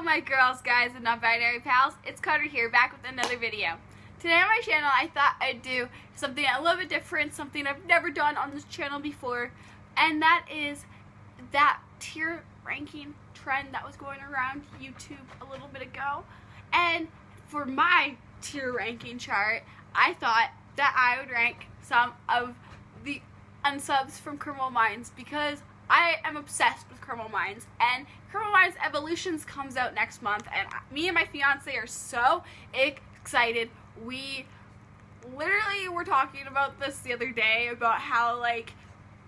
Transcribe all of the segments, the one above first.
my girls, guys, and non-binary pals. It's Carter here, back with another video. Today on my channel, I thought I'd do something a little bit different, something I've never done on this channel before, and that is that tier ranking trend that was going around YouTube a little bit ago. And for my tier ranking chart, I thought that I would rank some of the unsubs from Criminal Minds because I am obsessed with Criminal Minds, and Criminal Minds Evolutions comes out next month, and me and my fiance are so excited. We literally were talking about this the other day, about how, like,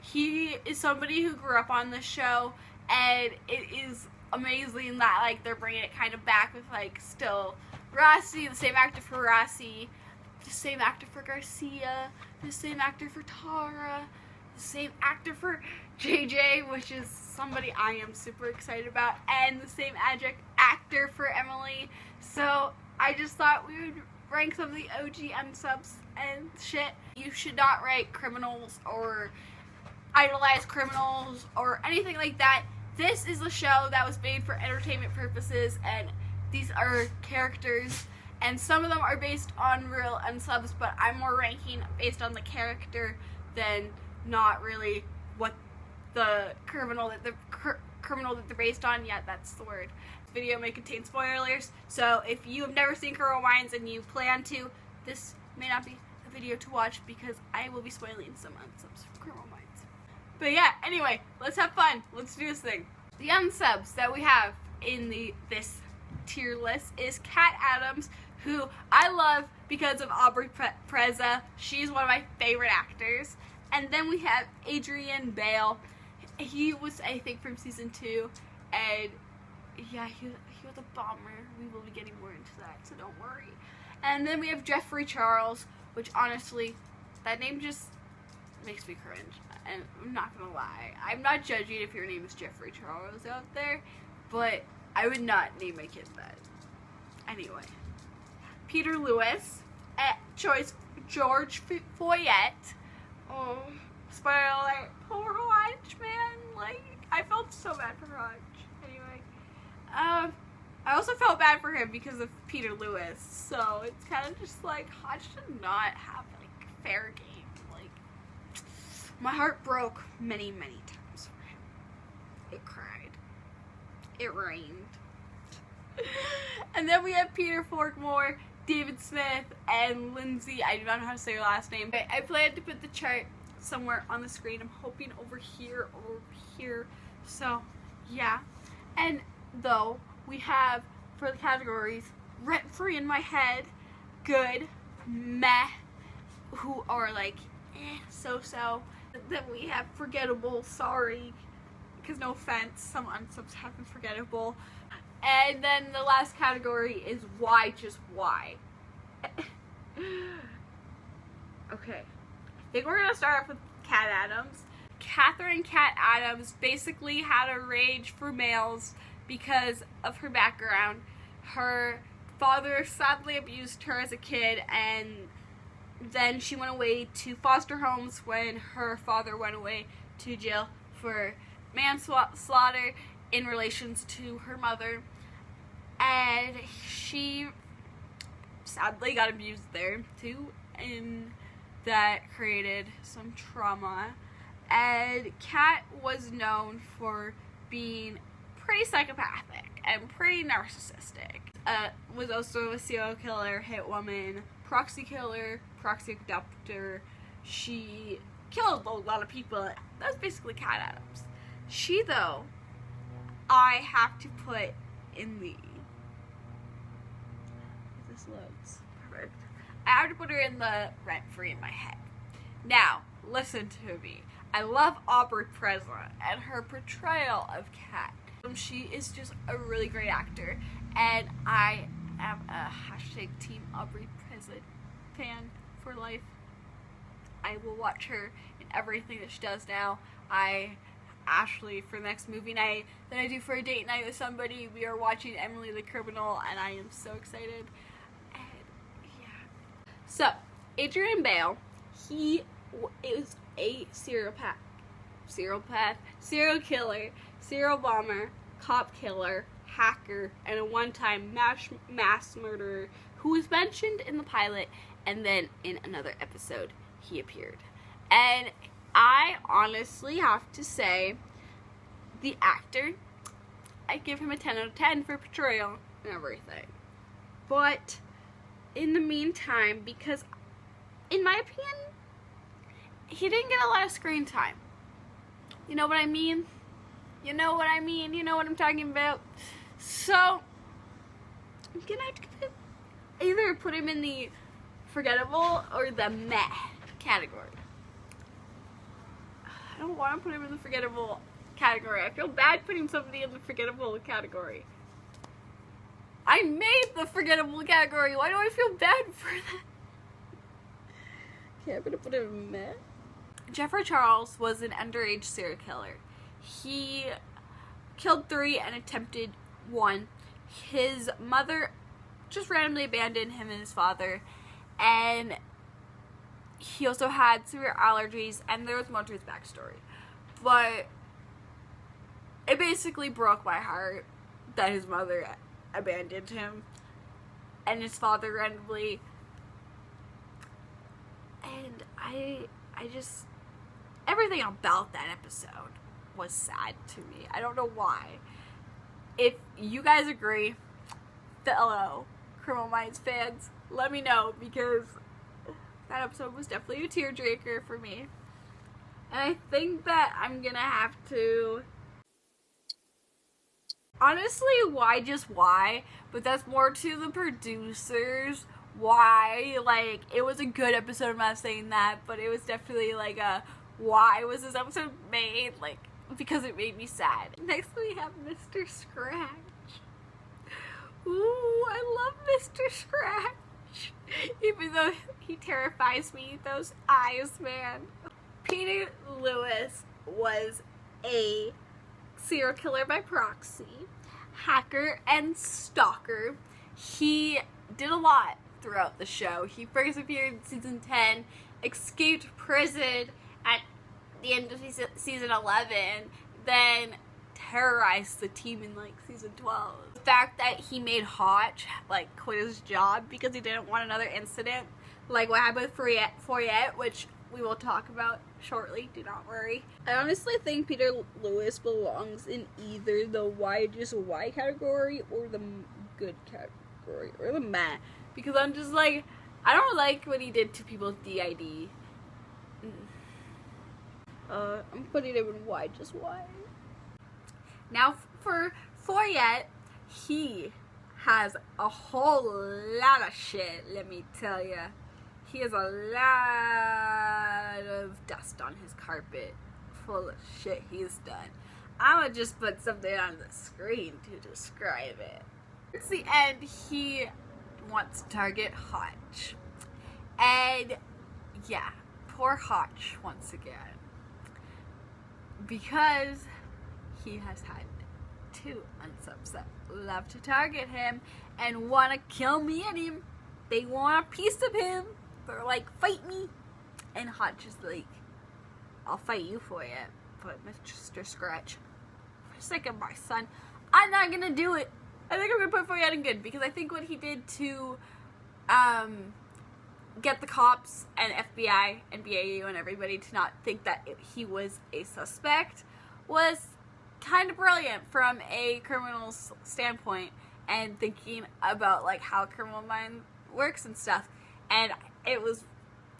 he is somebody who grew up on this show, and it is amazing that, like, they're bringing it kind of back with, like, still Rossi, the same actor for Rossi, the same actor for Garcia, the same actor for Tara, the same actor for JJ, which is somebody I am super excited about, and the same actor for Emily. So I just thought we would rank some of the OG unsubs and shit. You should not rank criminals or idolize criminals or anything like that. This is a show that was made for entertainment purposes, and these are characters, and some of them are based on real unsubs, but I'm more ranking based on the character than not really what the criminal that they're based on. Yeah, that's the word. This video may contain spoilers, so if you have never seen Criminal Minds and you plan to, this may not be a video to watch because I will be spoiling some unsubs from Criminal Minds. But yeah, anyway, let's have fun. Let's do this thing. The unsubs that we have in this tier list is Kat Adams, who I love because of Aubrey Preza. She's one of my favorite actors. And then we have Adrian Bale. He was, I think, from season 2, and yeah, he was a bomber. We will be getting more into that, so don't worry. And then we have Jeffrey Charles, which honestly, that name just makes me cringe. And I'm not gonna lie, I'm not judging if your name is Jeffrey Charles out there, but I would not name my kid that. Anyway, Peter Lewis, George Foyet. Oh, spoiler alert, poor Hodge, man. Like, I felt so bad for Hodge. Anyway, I also felt bad for him because of Peter Lewis, so it's kind of just like, Hodge did not have, like, fair game. Like, my heart broke many, many times for him. It cried. It rained. And then we have Peter Folkmore, David Smith, and Lindsey. I do not know how to say your last name. But I plan to put the chart somewhere on the screen. I'm hoping over here or over here. So, yeah. And though we have, for the categories, rent-free in my head, good, meh, who are like, so-so. Then we have forgettable, sorry, because no offense, some unsubs have been forgettable. And then the last category is why, just why. Okay. I think we're going to start off with Kat Adams. Catherine Kat Adams basically had a rage for males because of her background. Her father sadly abused her as a kid, and then she went away to foster homes when her father went away to jail for manslaughter in relations to her mother, and she sadly got abused there too, and that created some trauma. And Kat was known for being pretty psychopathic and pretty narcissistic. Was also a serial killer, hit woman, proxy killer, proxy abductor. She killed a lot of people. That's basically Kat Adams. She, though, I have to put in the, this loads, perfect. I have to put her in the rent-free in my head. Now, listen to me. I love Aubrey Preza and her portrayal of Kat. She is just a really great actor, and I am a hashtag Team Aubrey Preza fan for life. I will watch her in everything that she does now. Ashley, for the next movie night that I do for a date night with somebody, we are watching Emily the Criminal, and I am so excited. And yeah. So, Adrian Bale, he is a serial killer, serial bomber, cop killer, hacker and a one-time mass murderer who was mentioned in the pilot, and then in another episode he appeared. And I honestly have to say, the actor, I give him a 10 out of 10 for portrayal and everything. But in the meantime, because in my opinion, he didn't get a lot of screen time. You know what I mean? You know what I mean? You know what I'm talking about? So, I'm gonna have to give him, either put him in the forgettable or the meh category. I don't want to put him in the forgettable category. I feel bad putting somebody in the forgettable category. I made the forgettable category. Why do I feel bad for that? Okay, I'm gonna put him in meh. Jeffrey Charles was an underage serial killer. He killed 3 and attempted 1. His mother just randomly abandoned him and his father, and he also had severe allergies, and there was more to his backstory. But it basically broke my heart that his mother abandoned him and his father randomly, and I just, everything about that episode was sad to me. I don't know why. If you guys agree, fellow Criminal Minds fans, let me know, because that episode was definitely a tearjerker for me. And I think that I'm gonna have to, honestly, why just why? But that's more to the producers. Why? Like, it was a good episode, I'm not saying that, but it was definitely like a, why was this episode made? Like, because it made me sad. Next we have Mr. Scratch. Ooh, I love Mr. Scratch. Even though he terrifies me, those eyes, man. Peter Lewis was a serial killer by proxy, hacker, and stalker. He did a lot throughout the show. He first appeared in season 10, escaped prison at the end of season 11, then terrorized the team in like season 12. The fact that he made Hotch like quit his job because he didn't want another incident, like what happened with Foyet, which we will talk about shortly, do not worry. I honestly think Peter Lewis belongs in either the why just why category or the good category or the meh, because I'm just like, I don't like what he did to people's DID. I'm putting him in why just why. Now for Foyet, he has a whole lot of shit, let me tell ya. He has a lot of dust on his carpet, full of shit he's done. I'm gonna just put something on the screen to describe it. It's the end, he wants to target Hotch. And yeah, poor Hotch once again. Because he has had 2 unsubs that love to target him and want to kill me and him. They want a piece of him. They're like, fight me. And Hotch is like, I'll fight you for it. But Mr. Scratch, for the sake of my son, I'm not going to do it. I think I'm going to put Foyet in good, because I think what he did to get the cops and FBI and BAU and everybody to not think that he was a suspect was kind of brilliant from a criminal's standpoint, and thinking about like how criminal mind works and stuff. And it was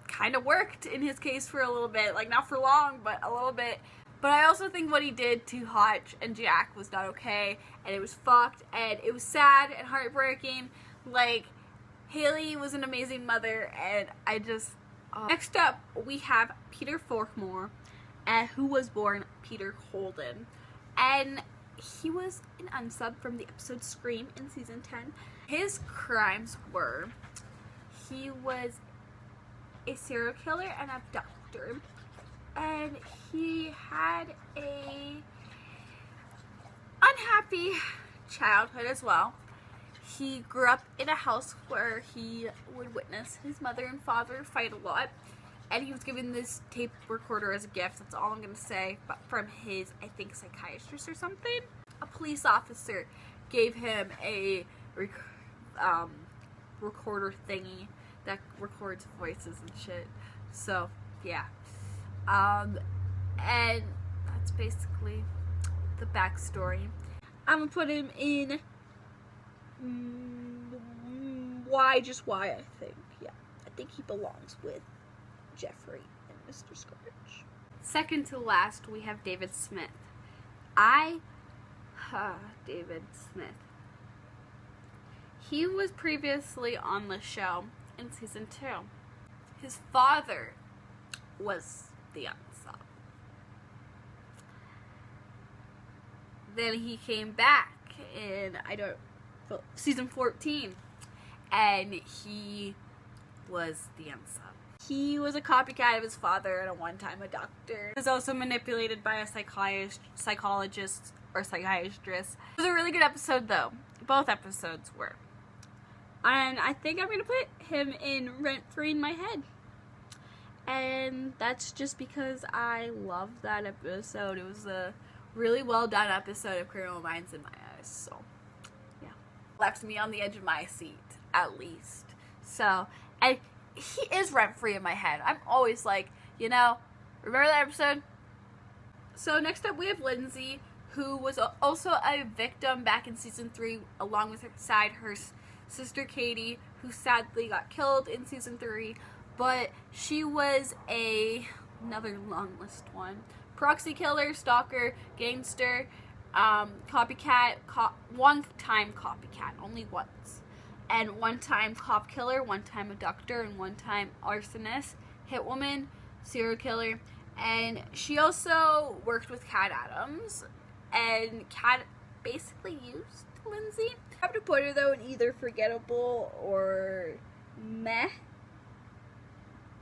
kind of worked in his case for a little bit, like not for long, but a little bit. But I also think what he did to Hotch and Jack was not okay, and it was fucked, and it was sad and heartbreaking. Like, Haley was an amazing mother, and I just... Next up, we have Peter Folkmore, who was born Peter Holden. And he was an unsub from the episode Scream in season 10. His crimes were, he was a serial killer and abductor, and he had a unhappy childhood as well. He grew up in a house where he would witness his mother and father fight a lot, and he was given this tape recorder as a gift. That's all I'm going to say, but from his, I think, psychiatrist or something. A police officer gave him a recorder thingy that records voices and shit. So yeah, and that's basically the backstory. I'm gonna put him in Y, just Y, I think. Yeah, I think he belongs with Jeffrey and Mr. Scourge. Second to last, we have David Smith. David Smith. He was previously on the show in season 2. His father was the Unsub. Then he came back in, season 14, and he was the Unsub. He was a copycat of his father and one-time a doctor. He was also manipulated by a psychologist or psychiatrist. It was a really good episode though. Both episodes were. And I think I'm going to put him in rent-free in my head. And that's just because I love that episode. It was a really well done episode of Criminal Minds in my eyes. So, yeah. Left me on the edge of my seat, at least. So, and he is rent-free in my head. I'm always like, remember that episode? So next up we have Lindsey, who was also a victim back in season 3, along with her sister Katie, who sadly got killed in season 3, but she was another long list one. Proxy killer, stalker, gangster, copycat, one-time copycat, only once. And one-time cop killer, one-time abductor, and one-time arsonist, hitwoman, serial killer. And she also worked with Cat Adams, and Cat basically used Lindsey. I have to put her though in either forgettable or meh.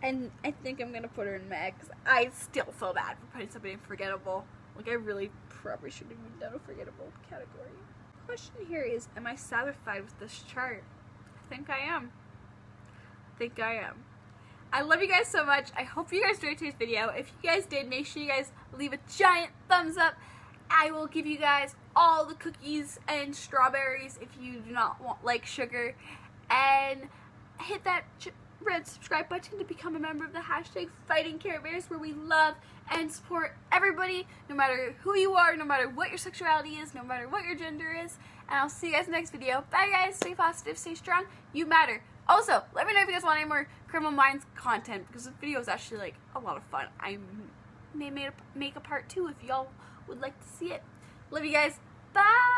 And I think I'm gonna put her in meh because I still feel bad for putting somebody in forgettable. Like I really probably should have even done a forgettable category. The question here is, am I satisfied with this chart? I think I am. I love you guys so much. I hope you guys enjoyed today's video. If you guys did, make sure you guys leave a giant thumbs up. I will give you guys all the cookies and strawberries if you do not like sugar. And hit that red subscribe button to become a member of the hashtag Fighting Care Bears, where we love and support everybody, no matter who you are, no matter what your sexuality is, no matter what your gender is. And I'll see you guys in the next video. Bye guys, stay positive, stay strong, you matter. Also, let me know if you guys want any more Criminal Minds content, because this video is actually like a lot of fun. I may make a part 2 if y'all would like to see it. Love you guys. Bye!